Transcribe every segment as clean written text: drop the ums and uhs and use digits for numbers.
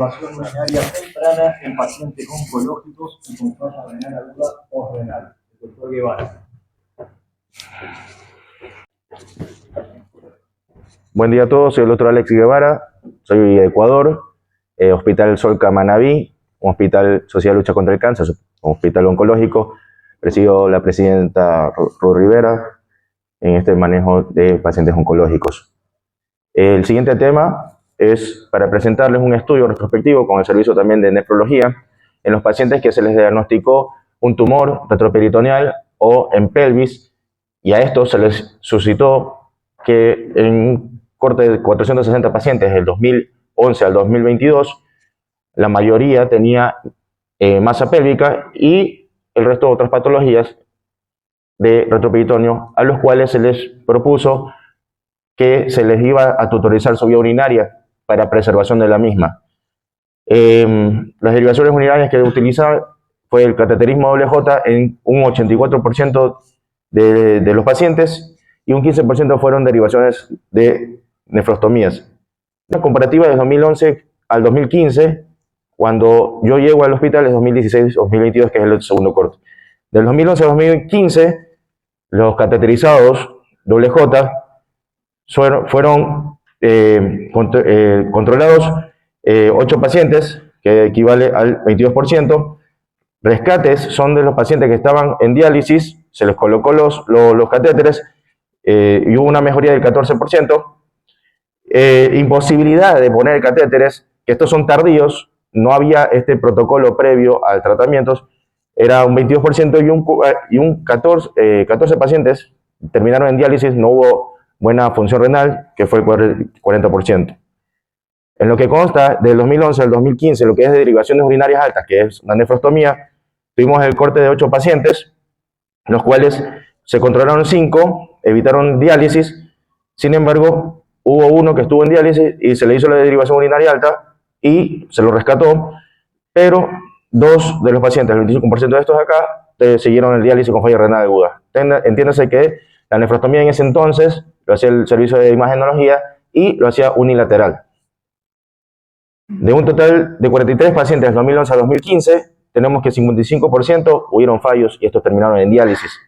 Observación urinaria temprana en pacientes oncológicos y con falla renal aguda o renal. Doctor Guevara. Buen día a todos, soy el doctor Alex Guevara, soy de Ecuador, Hospital Solca Manabí, un hospital social de lucha contra el cáncer, un hospital oncológico. Presido la presidenta Ruth Rivera en este manejo de pacientes oncológicos. El siguiente tema es para presentarles un estudio retrospectivo con el servicio también de nefrología en los pacientes que se les diagnosticó un tumor retroperitoneal o en pelvis, y a esto se les suscitó que en un corte de 460 pacientes del 2011 al 2022, la mayoría tenía masa pélvica y el resto de otras patologías de retroperitoneo, a los cuales se les propuso que se les iba a tutorizar su vía urinaria para preservación de la misma. Las derivaciones urinarias que utilizaba fue el cateterismo doble J en un 84% de los pacientes, y un 15% fueron derivaciones de nefrostomías. Una comparativa de 2011 al 2015, cuando yo llego al hospital, es 2016-2022, que es el segundo corte. Del 2011 al 2015, los cateterizados doble J fueron controlados 8 pacientes, que equivale al 22%. Rescates son de los pacientes que estaban en diálisis, se les colocó los catéteres y hubo una mejoría del 14%. Imposibilidad de poner catéteres, que estos son tardíos, no había este protocolo previo al tratamiento, era un 22%, y un 14 pacientes terminaron en diálisis, no hubo buena función renal, que fue el 40%. En lo que consta del 2011 al 2015, lo que es de derivaciones urinarias altas, que es una nefrostomía, tuvimos el corte de 8 pacientes, los cuales se controlaron 5, evitaron diálisis. Sin embargo, hubo uno que estuvo en diálisis y se le hizo la derivación urinaria alta y se lo rescató, pero 2 de los pacientes, el 25% de estos acá, siguieron el diálisis con falla renal aguda. Entiéndase que la nefrostomía en ese entonces lo hacía el servicio de imagenología y lo hacía unilateral. De un total de 43 pacientes del 2011 a 2015, tenemos que 55% hubieron fallos y estos terminaron en diálisis,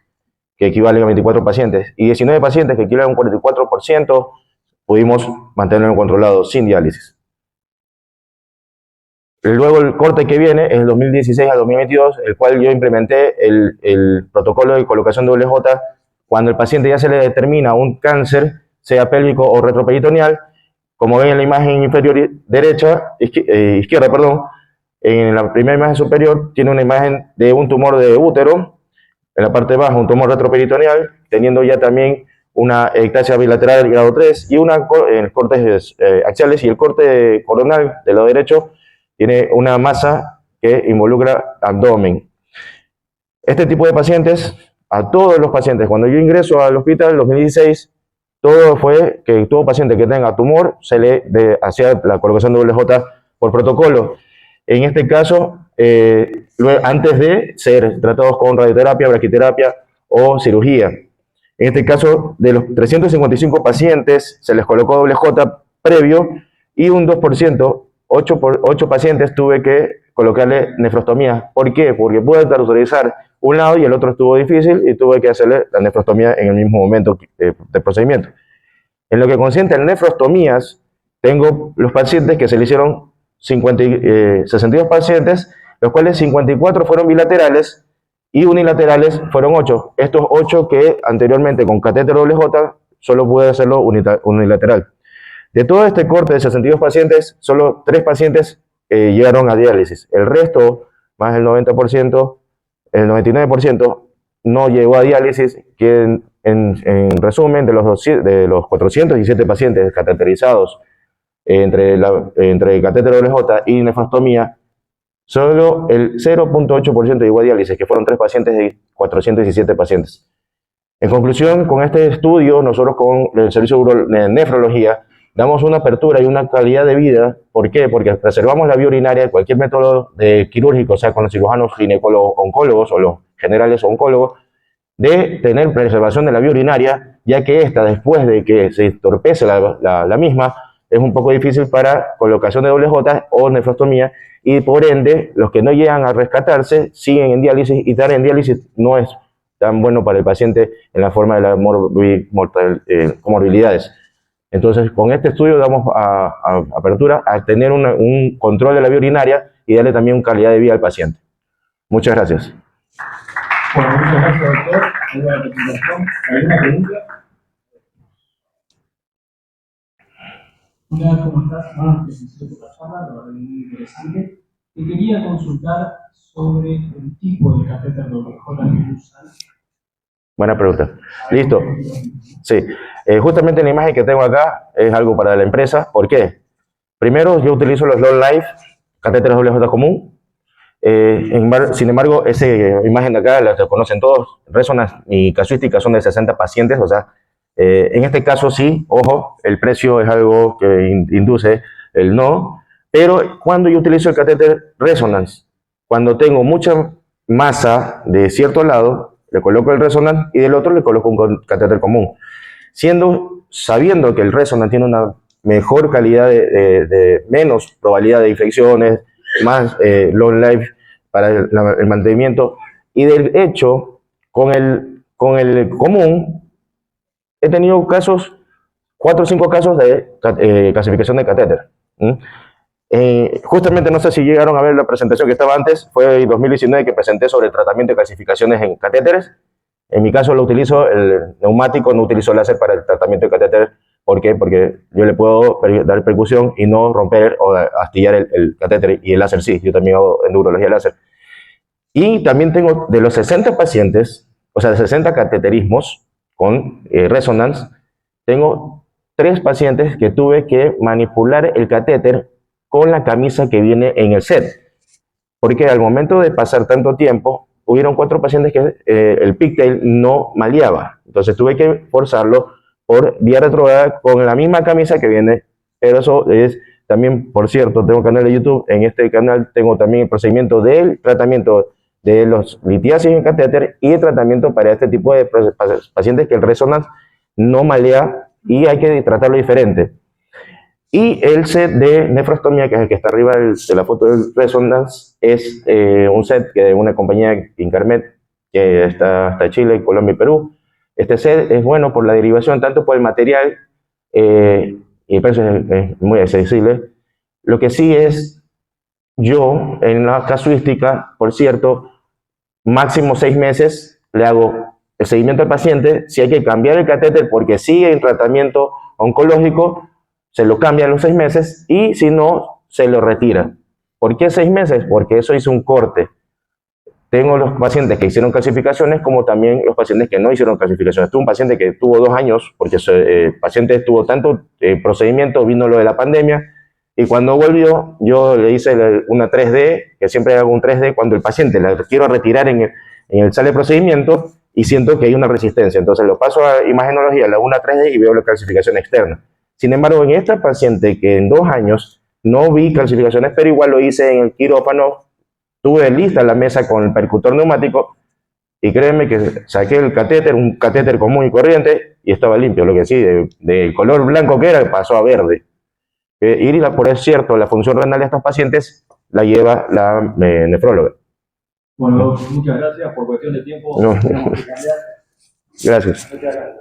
que equivalen a 24 pacientes, y 19 pacientes, que equivalen a un 44%, pudimos mantenerlo controlado sin diálisis. Luego el corte que viene es el 2016 a 2022, el cual yo implementé el protocolo de colocación de doble J cuando el paciente ya se le determina un cáncer, sea pélvico o retroperitoneal. Como ven en la imagen inferior izquierda, en la primera imagen superior tiene una imagen de un tumor de útero, en la parte baja un tumor retroperitoneal, teniendo ya también una ectasia bilateral grado 3 y una en cortes axiales, y el corte coronal del lado derecho tiene una masa que involucra abdomen. Este tipo de pacientes, a todos los pacientes, cuando yo ingreso al hospital en 2016, todo fue que todo paciente que tenga tumor se le hacía la colocación de doble J por protocolo. En este caso, antes de ser tratados con radioterapia, braquiterapia o cirugía. En este caso, de los 355 pacientes se les colocó doble J previo, y un 2%, 8 pacientes tuve que colocarle nefrostomía. ¿Por qué? Porque pude autorizar un lado y el otro estuvo difícil y tuve que hacerle la nefrostomía en el mismo momento de procedimiento. En lo que concierne en nefrostomías, tengo los pacientes que se le hicieron 62 pacientes, los cuales 54 fueron bilaterales y unilaterales fueron 8. Estos 8 que anteriormente con catéter doble J solo pude hacerlo unilateral. De todo este corte de 62 pacientes, solo 3 pacientes llegaron a diálisis. El resto, más del 90%, el 99%, no llegó a diálisis, que en resumen, de los 417 pacientes cateterizados entre catéter doble J y nefrostomía, solo el 0.8% llegó a diálisis, que fueron 3 pacientes de 417 pacientes. En conclusión, con este estudio, nosotros con el servicio de nefrología damos una apertura y una calidad de vida. ¿Por qué? Porque preservamos la vía urinaria de cualquier método quirúrgico, o sea, con los cirujanos ginecólogos oncólogos o los generales oncólogos, de tener preservación de la vía urinaria, ya que esta, después de que se entorpece la misma, es un poco difícil para colocación de doble J o nefrostomía, y por ende, los que no llegan a rescatarse siguen en diálisis, y estar en diálisis no es tan bueno para el paciente en la forma de las comorbilidades. Entonces, con este estudio damos apertura a tener un control de la vía urinaria y darle también calidad de vida al paciente. Muchas gracias. Bueno, muchas gracias, doctor. Muy buena presentación. ¿Alguna pregunta? Hola, ¿cómo estás? Bueno, felicito por la charla, la verdad es muy interesante. Te quería consultar sobre el tipo de catéter doble J que usan. Buena pregunta. Listo. Sí. Justamente la imagen que tengo acá es algo para la empresa. ¿Por qué? Primero, yo utilizo los Long Life, catéteres doble J común. Sin embargo, esa imagen de acá la conocen todos. Resonance y casuística son de 60 pacientes. O sea, en este caso sí, ojo, el precio es algo que induce el no. Pero cuando yo utilizo el catéter Resonance, cuando tengo mucha masa de cierto lado, le coloco el Resonance y del otro le coloco un catéter común. Sabiendo que el Resonance tiene una mejor calidad de menos probabilidad de infecciones, más long life para el mantenimiento, y del hecho, con el común, he tenido 4 o 5 casos de clasificación de catéter. Justamente no sé si llegaron a ver la presentación que estaba antes, fue en 2019 que presenté sobre el tratamiento de clasificaciones en catéteres. En mi caso lo utilizo el neumático, no utilizo láser para el tratamiento de catéter. ¿Por qué? Porque yo le puedo dar percusión y no romper o astillar el catéter, y el láser sí, yo también hago endurología láser. Y también tengo de los 60 pacientes, o sea, de 60 cateterismos con Resonance, tengo 3 pacientes que tuve que manipular el catéter con la camisa que viene en el set. Porque al momento de pasar tanto tiempo, hubieron 4 pacientes que el pigtail no maleaba. Entonces tuve que forzarlo por vía retrograda con la misma camisa que viene. Pero eso es también, por cierto, tengo un canal de YouTube. En este canal tengo también el procedimiento del tratamiento de los litiasis en catéter y el tratamiento para este tipo de pacientes que el Resonance no malea y hay que tratarlo diferente. Y el set de nefrostomía, que es el que está arriba de la foto del Resonance, es un set de una compañía, Incarmed, que está en Chile, Colombia y Perú. Este set es bueno por la derivación, tanto por el material, y el precio es muy accesible. Lo que sí es, yo en la casuística, por cierto, máximo 6 meses le hago el seguimiento al paciente. Si hay que cambiar el catéter porque sigue en tratamiento oncológico, se lo cambia a los 6 meses, y si no, se lo retira. ¿Por qué 6 meses? Porque eso hizo un corte. Tengo los pacientes que hicieron calcificaciones, como también los pacientes que no hicieron calcificaciones. Tuve un paciente que tuvo 2 años, porque el paciente tuvo tanto procedimiento, vino lo de la pandemia, y cuando volvió, yo le hice una 3D, que siempre hago un 3D, cuando el paciente la quiero retirar en el sala de procedimiento, y siento que hay una resistencia. Entonces lo paso a imagenología, le hago una 3D y veo la calcificación externa. Sin embargo, en esta paciente que en 2 años no vi calcificaciones, pero igual lo hice en el quirófano, tuve lista la mesa con el percutor neumático, y créeme que saqué el catéter, un catéter común y corriente, y estaba limpio. Lo que sí, de color blanco que era, pasó a verde. Y por cierto, la función renal de estos pacientes la lleva la nefróloga. Bueno, muchas gracias. Por cuestión de tiempo, No. tenemos que cambiar. Gracias. Muchas gracias.